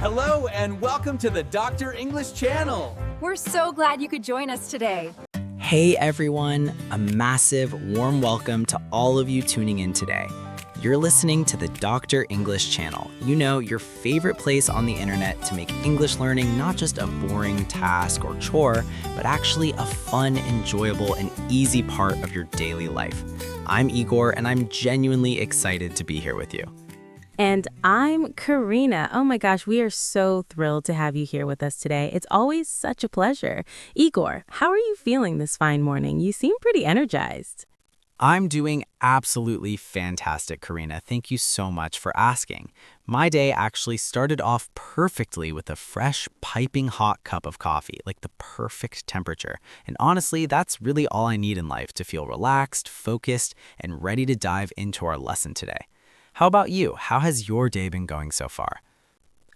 Hello and welcome to the Dr. English channel. We're so glad you could join us today. Hey everyone, a massive warm welcome to all of you tuning in today. You're listening to the Dr. English channel. You know, your favorite place on the internet to make English learning not just a boring task or chore, but actually a fun, enjoyable, and easy part of your daily life. I'm Igor, and I'm genuinely excited to be here with you. And I'm Karina. Oh my gosh, we are so thrilled to have you here with us today. It's always such a pleasure. Igor, how are you feeling this fine morning? You seem pretty energized. I'm doing absolutely fantastic, Karina. Thank you so much for asking. My day actually started off perfectly with a fresh, piping hot cup of coffee, like the perfect temperature. And honestly, that's really all I need in life to feel relaxed, focused, and ready to dive into our lesson today. How about you? How has your day been going so far?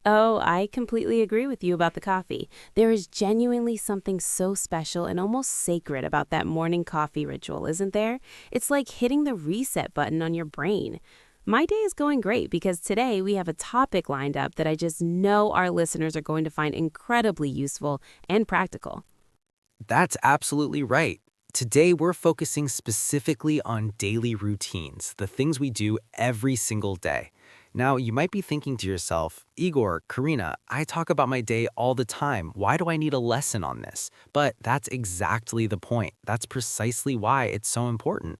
Oh, I completely agree with you about the coffee. There is genuinely something so special and almost sacred about that morning coffee ritual, isn't there? It's like hitting the reset button on your brain. My day is going great because today we have a topic lined up that I just know our listeners are going to find incredibly useful and practical. That's absolutely right. Today, we're focusing specifically on daily routines, the things we do every single day. Now, you might be thinking to yourself, Igor, Karina, I talk about my day all the time. Why do I need a lesson on this? But that's exactly the point. That's precisely why it's so important.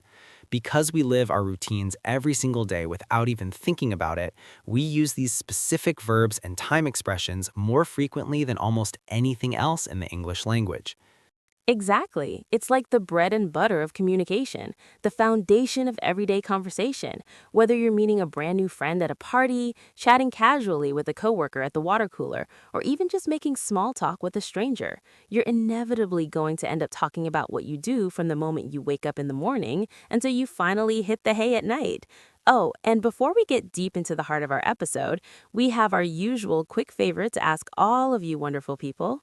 Because we live our routines every single day without even thinking about it, we use these specific verbs and time expressions more frequently than almost anything else in the English language. Exactly. It's like the bread and butter of communication, the foundation of everyday conversation. Whether you're meeting a brand new friend at a party, chatting casually with a coworker at the water cooler, or even just making small talk with a stranger, you're inevitably going to end up talking about what you do from the moment you wake up in the morning until you finally hit the hay at night. Oh, and before we get deep into the heart of our episode, we have our usual quick favor to ask all of you wonderful people.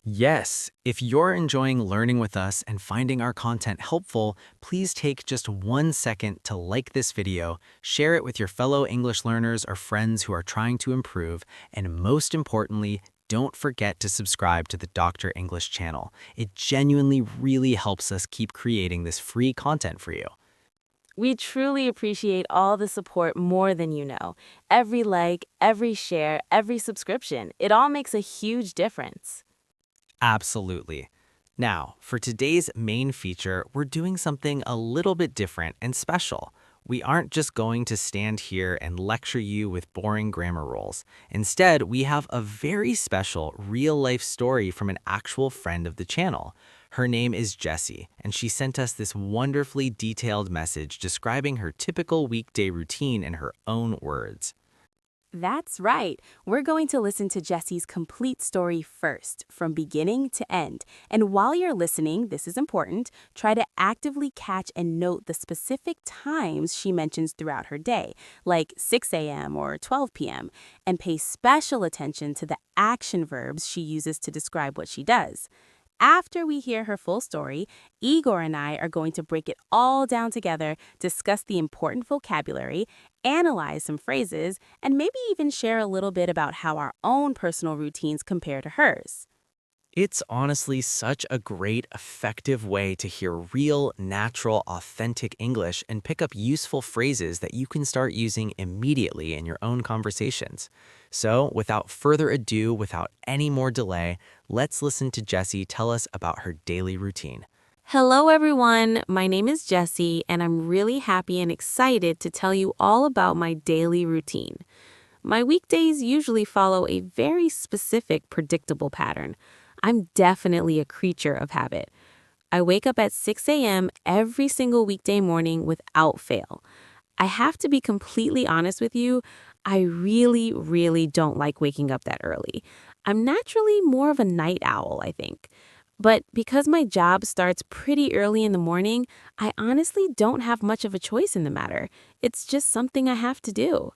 Yes, if you're enjoying learning with us and finding our content helpful, please take just 1 second to like this video, share it with your fellow English learners or friends who are trying to improve, and most importantly, don't forget to subscribe to the Dr. English channel. It genuinely really helps us keep creating this free content for you. We truly appreciate all the support more than you know. Every like, every share, every subscription, it all makes a huge difference. Absolutely. Now, for today's main feature, we're doing something a little bit different and special. We aren't just going to stand here and lecture you with boring grammar rules. Instead, we have a very special real-life story from an actual friend of the channel. Her name is Jessie, and she sent us this wonderfully detailed message describing her typical weekday routine in her own words. That's right. We're going to listen to Jessie's complete story first, from beginning to end. And while you're listening, this is important, try to actively catch and note the specific times she mentions throughout her day, like 6 a.m. or 12 p.m., and pay special attention to the action verbs she uses to describe what she does. After we hear her full story, Igor and I are going to break it all down together, discuss the important vocabulary, analyze some phrases, and maybe even share a little bit about how our own personal routines compare to hers. It's honestly such a great, effective way to hear real, natural, authentic English and pick up useful phrases that you can start using immediately in your own conversations. So, without further ado, without any more delay, let's listen to Jessie tell us about her daily routine. Hello, everyone. My name is Jessie, and I'm really happy and excited to tell you all about my daily routine. My weekdays usually follow a very specific, predictable pattern. I'm definitely a creature of habit. I wake up at 6 a.m. every single weekday morning without fail. I have to be completely honest with you, I really don't like waking up that early. I'm naturally more of a night owl, I think. But because my job starts pretty early in the morning, I honestly don't have much of a choice in the matter. It's just something I have to do.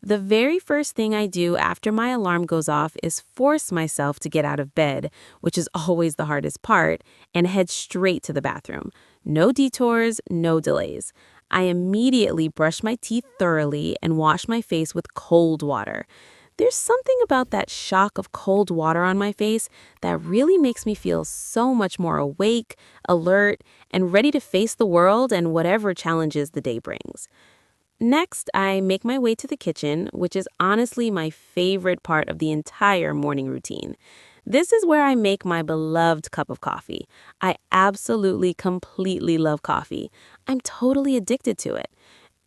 The very first thing I do after my alarm goes off is force myself to get out of bed, which is always the hardest part, and head straight to the bathroom. No detours, no delays. I immediately brush my teeth thoroughly and wash my face with cold water. There's something about that shock of cold water on my face that really makes me feel so much more awake, alert, and ready to face the world and whatever challenges the day brings. Next, I make my way to the kitchen, which is honestly my favorite part of the entire morning routine. This is where I make my beloved cup of coffee. I absolutely, completely love coffee. I'm totally addicted to it.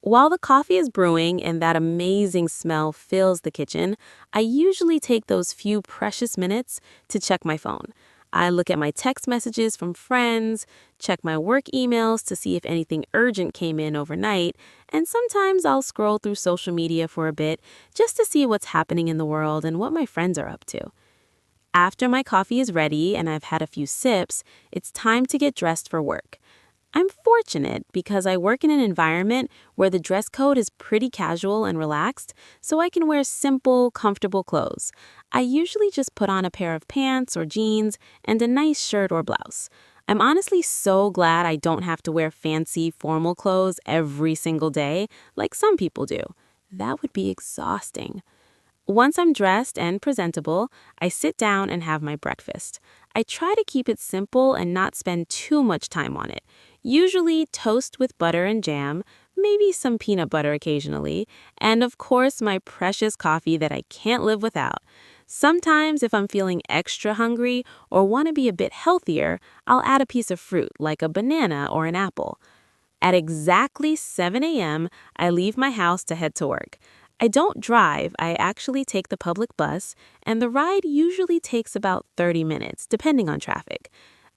While the coffee is brewing and that amazing smell fills the kitchen, I usually take those few precious minutes to check my phone. I look at my text messages from friends, check my work emails to see if anything urgent came in overnight, and sometimes I'll scroll through social media for a bit just to see what's happening in the world and what my friends are up to. After my coffee is ready and I've had a few sips, it's time to get dressed for work. I'm fortunate because I work in an environment where the dress code is pretty casual and relaxed, so I can wear simple, comfortable clothes. I usually just put on a pair of pants or jeans and a nice shirt or blouse. I'm honestly so glad I don't have to wear fancy, formal clothes every single day like some people do. That would be exhausting. Once I'm dressed and presentable, I sit down and have my breakfast. I try to keep it simple and not spend too much time on it. Usually toast with butter and jam, maybe some peanut butter occasionally, and of course my precious coffee that I can't live without. Sometimes if I'm feeling extra hungry or want to be a bit healthier, I'll add a piece of fruit like a banana or an apple. At exactly 7 a.m., I leave my house to head to work. I don't drive, I actually take the public bus, and the ride usually takes about 30 minutes, depending on traffic.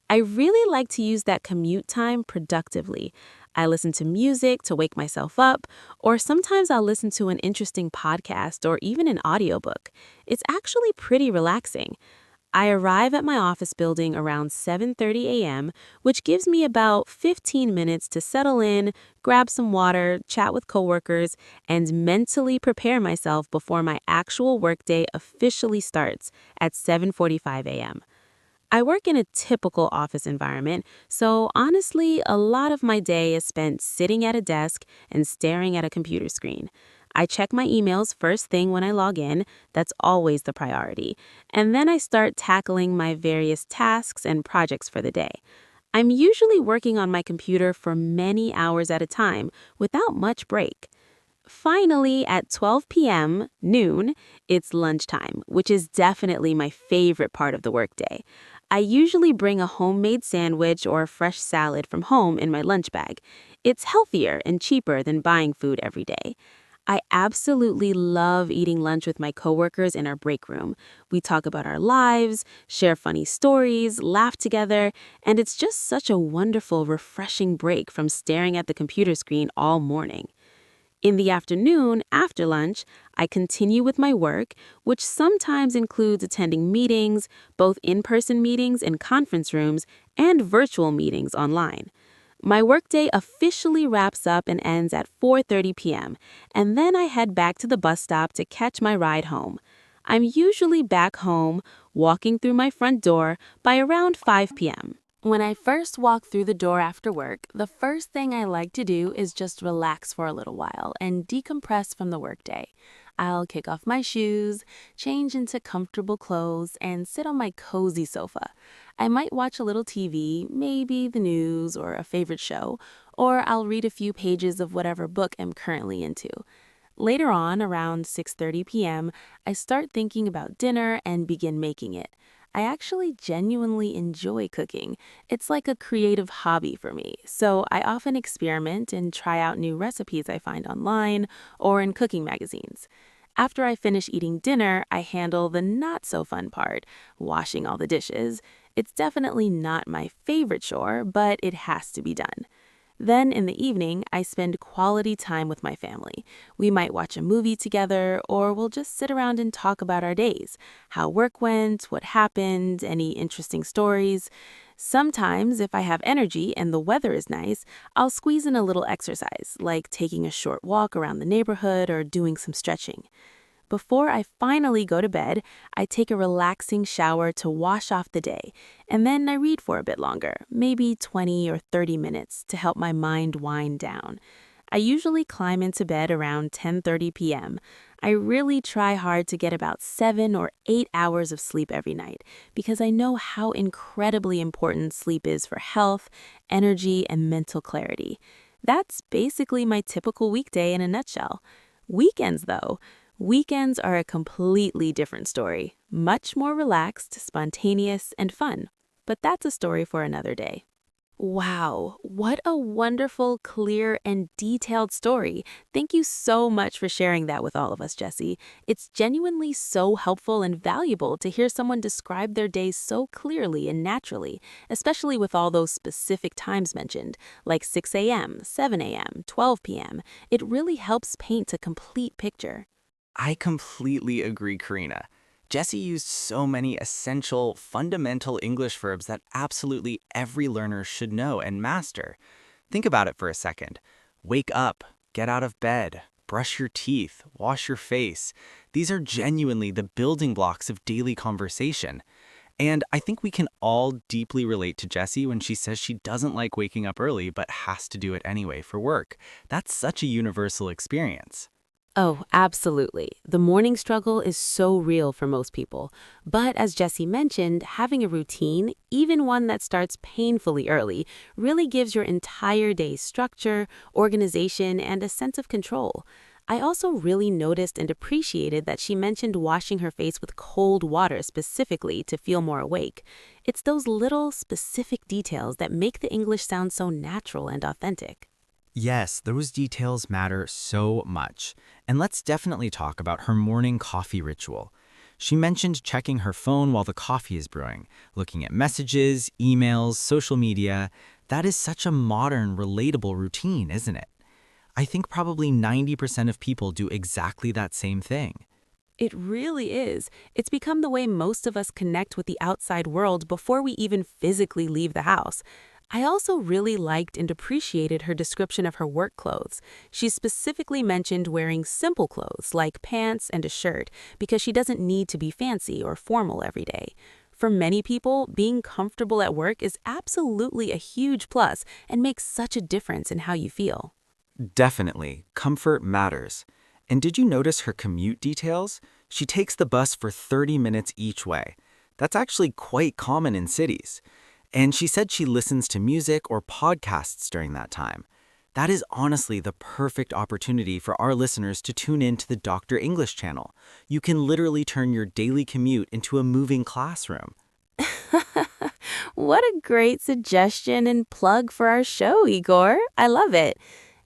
I really like to use that commute time productively. I listen to music to wake myself up, or sometimes I'll listen to an interesting podcast or even an audiobook. It's actually pretty relaxing. I arrive at my office building around 7:30 a.m., which gives me about 15 minutes to settle in, grab some water, chat with coworkers, and mentally prepare myself before my actual workday officially starts at 7:45 a.m. I work in a typical office environment, so honestly, a lot of my day is spent sitting at a desk and staring at a computer screen. I check my emails first thing when I log in, that's always the priority, and then I start tackling my various tasks and projects for the day. I'm usually working on my computer for many hours at a time without much break. Finally, at 12 p.m., noon, it's lunchtime, which is definitely my favorite part of the workday. I usually bring a homemade sandwich or a fresh salad from home in my lunch bag. It's healthier and cheaper than buying food every day. I absolutely love eating lunch with my coworkers in our break room. We talk about our lives, share funny stories, laugh together, and it's just such a wonderful, refreshing break from staring at the computer screen all morning. In the afternoon, after lunch, I continue with my work, which sometimes includes attending meetings, both in-person meetings in conference rooms and virtual meetings online. My workday officially wraps up and ends at 4:30 p.m., and then I head back to the bus stop to catch my ride home. I'm usually back home, walking through my front door by around 5 p.m. When I first walk through the door after work, the first thing I like to do is just relax for a little while and decompress from the workday. I'll kick off my shoes, change into comfortable clothes, and sit on my cozy sofa. I might watch a little TV, maybe the news or a favorite show, or I'll read a few pages of whatever book I'm currently into. Later on, around 6:30 p.m., I start thinking about dinner and begin making it. I actually genuinely enjoy cooking. It's like a creative hobby for me, so I often experiment and try out new recipes I find online or in cooking magazines. After I finish eating dinner, I handle the not-so-fun part, washing all the dishes. It's definitely not my favorite chore, but it has to be done. Then in the evening, I spend quality time with my family. We might watch a movie together, or we'll just sit around and talk about our days, how work went, what happened, any interesting stories. Sometimes, if I have energy and the weather is nice, I'll squeeze in a little exercise, like taking a short walk around the neighborhood or doing some stretching. Before I finally go to bed, I take a relaxing shower to wash off the day, and then I read for a bit longer, maybe 20 or 30 minutes to help my mind wind down. I usually climb into bed around 10:30 p.m. I really try hard to get about 7 or 8 hours of sleep every night because I know how incredibly important sleep is for health, energy, and mental clarity. That's basically my typical weekday in a nutshell. Weekends, though, weekends are a completely different story. Much more relaxed, spontaneous, and fun. But that's a story for another day. Wow, what a wonderful, clear, and detailed story. Thank you so much for sharing that with all of us, Jessie. It's genuinely so helpful and valuable to hear someone describe their day so clearly and naturally, especially with all those specific times mentioned, like 6 a.m., 7 a.m., 12 p.m. It really helps paint a complete picture. I completely agree, Karina. Jessie used so many essential, fundamental English verbs that absolutely every learner should know and master. Think about it for a second. Wake up, get out of bed, brush your teeth, wash your face. These are genuinely the building blocks of daily conversation. And I think we can all deeply relate to Jessie when she says she doesn't like waking up early but has to do it anyway for work. That's such a universal experience. Oh, absolutely. The morning struggle is so real for most people. But as Jessie mentioned, having a routine, even one that starts painfully early, really gives your entire day structure, organization, and a sense of control. I also really noticed and appreciated that she mentioned washing her face with cold water specifically to feel more awake. It's those little, specific details that make the English sound so natural and authentic. Yes, those details matter so much. And let's definitely talk about her morning coffee ritual. She mentioned checking her phone while the coffee is brewing, looking at messages, emails, social media. That is such a modern, relatable routine, isn't it? I think probably 90% of people do exactly that same thing. It really is. It's become the way most of us connect with the outside world before we even physically leave the house. I also really liked and appreciated her description of her work clothes. She specifically mentioned wearing simple clothes like pants and a shirt because she doesn't need to be fancy or formal every day. For many people, being comfortable at work is absolutely a huge plus and makes such a difference in how you feel. Definitely, comfort matters. And did you notice her commute details? She takes the bus for 30 minutes each way. That's actually quite common in cities. And she said she listens to music or podcasts during that time. That is honestly the perfect opportunity for our listeners to tune in to the Dr. English channel. You can literally turn your daily commute into a moving classroom. What a great suggestion and plug for our show, Igor. I love it.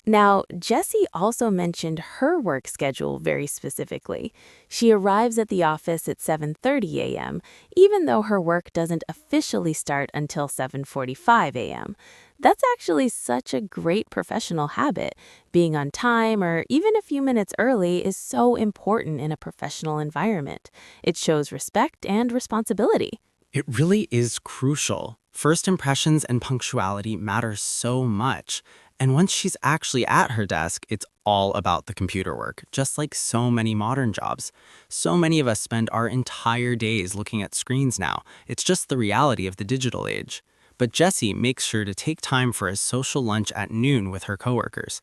Now, Jessie also mentioned her work schedule very specifically. She arrives at the office at 7:30 a.m., even though her work doesn't officially start until 7:45 a.m. That's actually such a great professional habit. Being on time or even a few minutes early is so important in a professional environment. It shows respect and responsibility. It really is crucial. First impressions and punctuality matter so much. And once she's actually at her desk, it's all about the computer work, just like so many modern jobs. So many of us spend our entire days looking at screens now. It's just the reality of the digital age. But Jessie makes sure to take time for a social lunch at noon with her coworkers.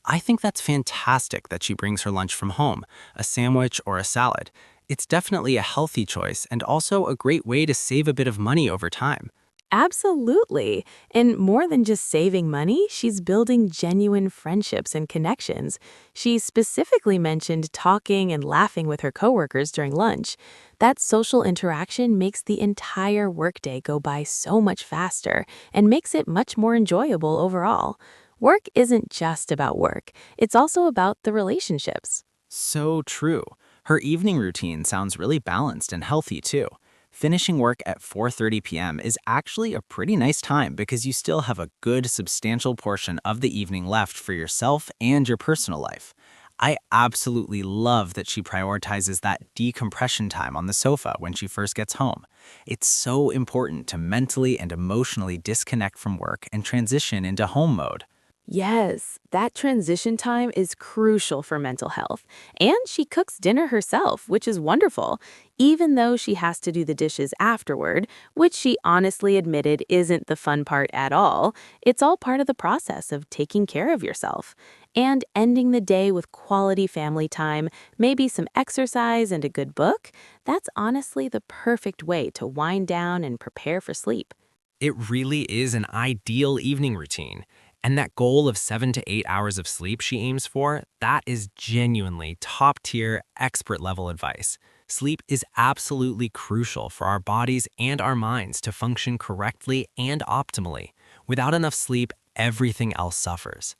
I think that's fantastic that she brings her lunch from home, a sandwich or a salad. It's definitely a healthy choice and also a great way to save a bit of money over time. Absolutely. And more than just saving money, she's building genuine friendships and connections. She specifically mentioned talking and laughing with her coworkers during lunch. That social interaction makes the entire workday go by so much faster and makes it much more enjoyable overall. Work isn't just about work. It's also about the relationships. So true. Her evening routine sounds really balanced and healthy too. Finishing work at 4:30 p.m. is actually a pretty nice time because you still have a good, substantial portion of the evening left for yourself and your personal life. I absolutely love that she prioritizes that decompression time on the sofa when she first gets home. It's so important to mentally and emotionally disconnect from work and transition into home mode. Yes, that transition time is crucial for mental health. And she cooks dinner herself, which is wonderful, even though she has to do the dishes afterward, which she honestly admitted isn't the fun part at all. It's all part of the process of taking care of yourself. and ending the day with quality family time, maybe some exercise and a good book, that's honestly the perfect way to wind down and prepare for sleep. It really is an ideal evening routine. And that goal of 7 to 8 hours of sleep she aims for, that is genuinely top-tier, expert-level advice. Sleep is absolutely crucial for our bodies and our minds to function correctly and optimally. Without enough sleep, everything else suffers.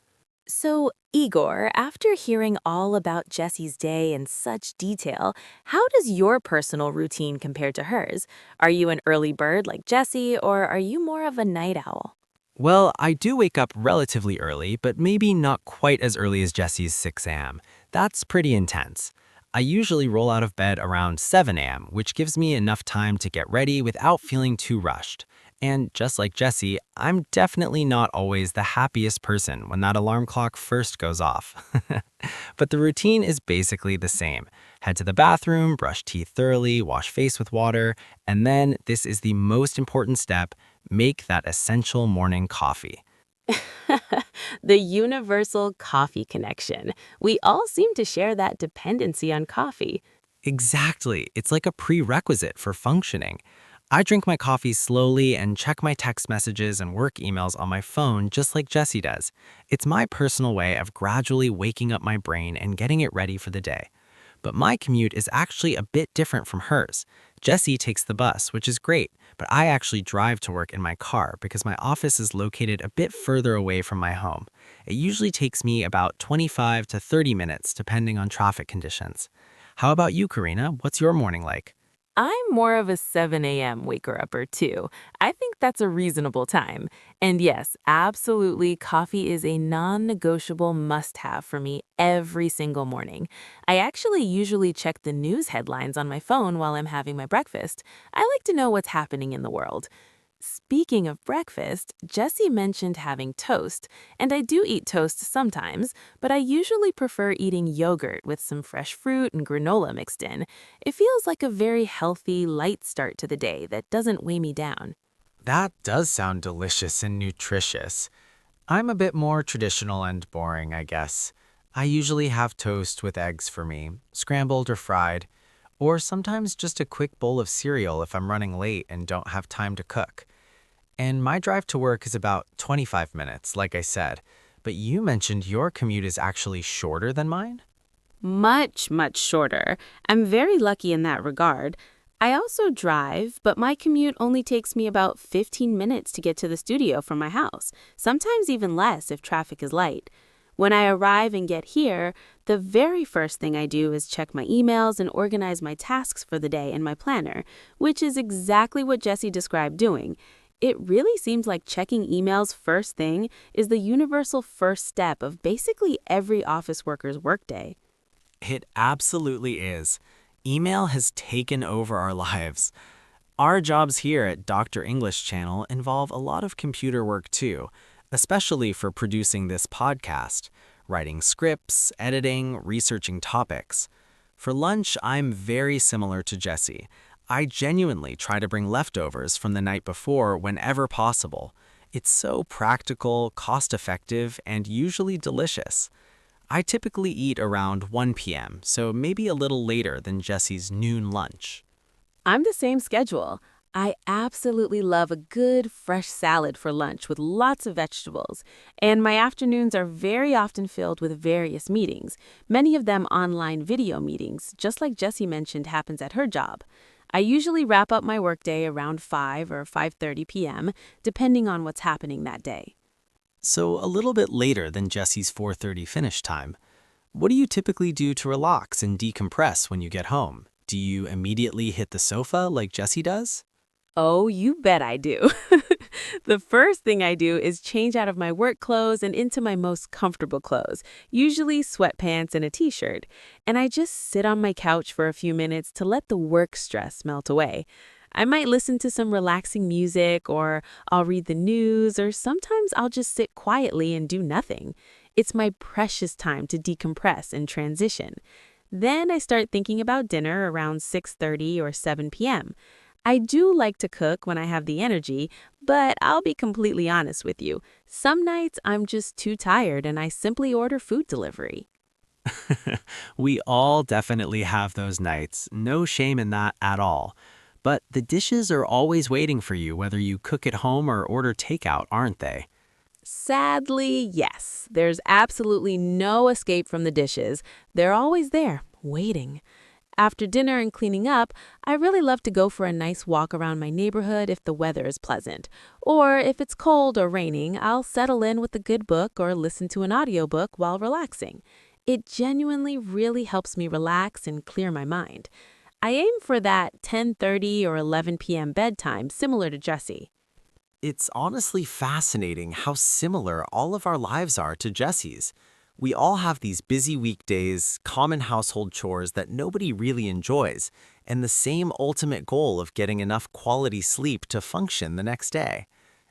So, Igor, after hearing all about Jessie's day in such detail, how does your personal routine compare to hers? Are you an early bird like Jessie, or are you more of a night owl? Well, I do wake up relatively early, but maybe not quite as early as Jesse's 6 a.m. That's pretty intense. I usually roll out of bed around 7 a.m., which gives me enough time to get ready without feeling too rushed. And just like Jesse, I'm definitely not always the happiest person when that alarm clock first goes off. But the routine is basically the same. Head to the bathroom, brush teeth thoroughly, wash face with water, and then, this is the most important step, make that essential morning coffee. The universal coffee connection. We all seem to share that dependency on coffee. Exactly. It's like a prerequisite for functioning. I drink my coffee slowly and check my text messages and work emails on my phone just like Jesse does. It's my personal way of gradually waking up my brain and getting it ready for the day. But my commute is actually a bit different from hers. Jessie takes the bus, which is great, but I actually drive to work in my car because my office is located a bit further away from my home. It usually takes me about 25 to 30 minutes depending on traffic conditions. How about you, Karina? What's your morning like? I'm more of a 7 a.m. waker-upper too. I think that's a reasonable time. And yes, absolutely, coffee is a non-negotiable must-have for me every single morning. I actually usually check the news headlines on my phone while I'm having my breakfast. I like to know what's happening in the world. Speaking of breakfast, Jessie mentioned having toast, and I do eat toast sometimes, but I usually prefer eating yogurt with some fresh fruit and granola mixed in. It feels like a very healthy, light start to the day that doesn't weigh me down. That does sound delicious and nutritious. I'm a bit more traditional and boring, I guess. I usually have toast with eggs for me, scrambled or fried, or sometimes just a quick bowl of cereal if I'm running late and don't have time to cook. And my drive to work is about 25 minutes, like I said, but you mentioned your commute is actually shorter than mine? Much, much shorter. I'm very lucky in that regard. I also drive, but my commute only takes me about 15 minutes to get to the studio from my house, sometimes even less if traffic is light. When I arrive and get here, the very first thing I do is check my emails and organize my tasks for the day in my planner, which is exactly what Jessie described doing. It really seems like checking emails first thing is the universal first step of basically every office worker's workday. It absolutely is. Email has taken over our lives. Our jobs here at Dr. English Channel involve a lot of computer work too, especially for producing this podcast, writing scripts, editing, researching topics. For lunch, I'm very similar to Jessie. I genuinely try to bring leftovers from the night before whenever possible. It's so practical, cost-effective, and usually delicious. I typically eat around 1 p.m., so maybe a little later than Jessie's noon lunch. I'm the same schedule. I absolutely love a good, fresh salad for lunch with lots of vegetables. And my afternoons are very often filled with various meetings, many of them online video meetings, just like Jessie mentioned happens at her job. I usually wrap up my workday around 5 or 5:30 p.m., depending on what's happening that day. So a little bit later than Jessie's 4:30 finish time. What do you typically do to relax and decompress when you get home? Do you immediately hit the sofa like Jessie does? Oh, you bet I do. The first thing I do is change out of my work clothes and into my most comfortable clothes, usually sweatpants and a t-shirt. And I just sit on my couch for a few minutes to let the work stress melt away. I might listen to some relaxing music, or I'll read the news, or sometimes I'll just sit quietly and do nothing. It's my precious time to decompress and transition. Then I start thinking about dinner around 6:30 or 7 p.m. I do like to cook when I have the energy, but I'll be completely honest with you. Some nights I'm just too tired and I simply order food delivery. We all definitely have those nights. No shame in that at all. But the dishes are always waiting for you whether you cook at home or order takeout, aren't they? Sadly, yes. There's absolutely no escape from the dishes. They're always there, waiting. After dinner and cleaning up, I really love to go for a nice walk around my neighborhood if the weather is pleasant. Or if it's cold or raining, I'll settle in with a good book or listen to an audiobook while relaxing. It genuinely really helps me relax and clear my mind. I aim for that 10:30 or 11 p.m. bedtime, similar to Jessie. It's honestly fascinating how similar all of our lives are to Jesse's. We all have these busy weekdays, common household chores that nobody really enjoys, and the same ultimate goal of getting enough quality sleep to function the next day.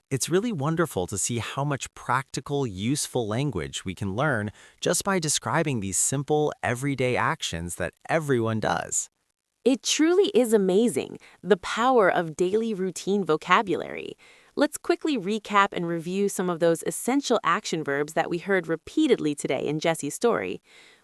It's really wonderful to see how much practical, useful language we can learn just by describing these simple, everyday actions that everyone does. It truly is amazing, the power of daily routine vocabulary. Let's quickly recap and review some of those essential action verbs that we heard repeatedly today in Jessie's story.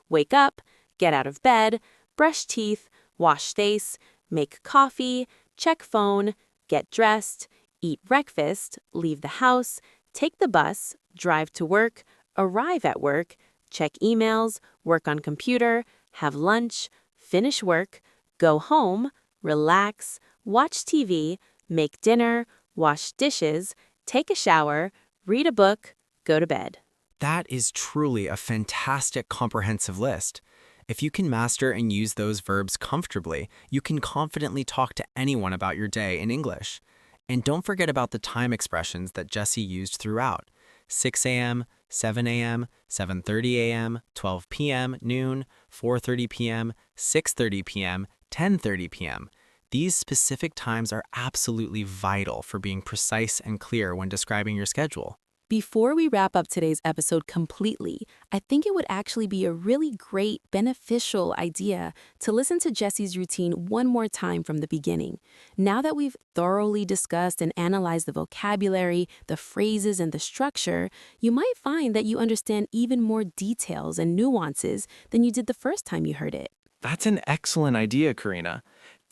Wake up, get out of bed, brush teeth, wash face, make coffee, check phone, get dressed, eat breakfast, leave the house, take the bus, drive to work, arrive at work, check emails, work on computer, have lunch, finish work, go home, relax, watch TV, make dinner, wash dishes, take a shower, read a book, go to bed. That is truly a fantastic comprehensive list. If you can master and use those verbs comfortably, you can confidently talk to anyone about your day in English. And don't forget about the time expressions that Jesse used throughout. 6 a.m., 7 a.m., 7:30 a.m., 12 p.m., noon, 4:30 p.m., 6:30 p.m., 10:30 p.m. These specific times are absolutely vital for being precise and clear when describing your schedule. Before we wrap up today's episode completely, I think it would actually be a really great, beneficial idea to listen to Jesse's routine one more time from the beginning. Now that we've thoroughly discussed and analyzed the vocabulary, the phrases, and the structure, you might find that you understand even more details and nuances than you did the first time you heard it. That's an excellent idea, Karina.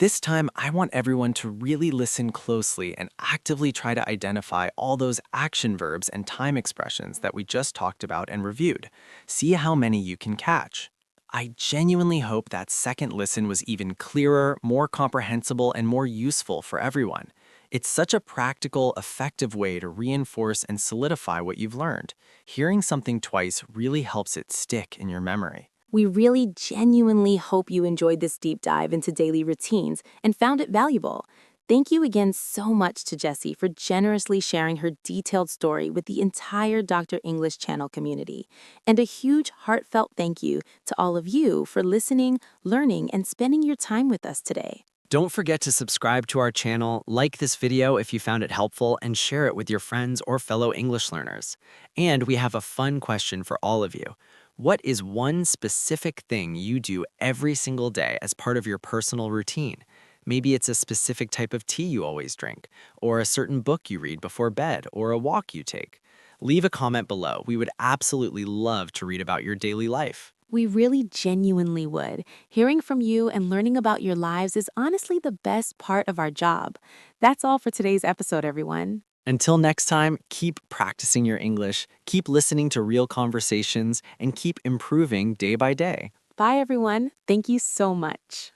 This time, I want everyone to really listen closely and actively try to identify all those action verbs and time expressions that we just talked about and reviewed. See how many you can catch. I genuinely hope that second listen was even clearer, more comprehensible, and more useful for everyone. It's such a practical, effective way to reinforce and solidify what you've learned. Hearing something twice really helps it stick in your memory. We really genuinely hope you enjoyed this deep dive into daily routines and found it valuable. Thank you again so much to Jessie for generously sharing her detailed story with the entire Dr. English channel community. And a huge heartfelt thank you to all of you for listening, learning, and spending your time with us today. Don't forget to subscribe to our channel, like this video if you found it helpful, and share it with your friends or fellow English learners. And we have a fun question for all of you. What is one specific thing you do every single day as part of your personal routine? Maybe it's a specific type of tea you always drink, or a certain book you read before bed, or a walk you take. Leave a comment below. We would absolutely love to read about your daily life. We really genuinely would. Hearing from you and learning about your lives is honestly the best part of our job. That's all for today's episode, everyone. Until next time, keep practicing your English, keep listening to real conversations, and keep improving day by day. Bye, everyone. Thank you so much.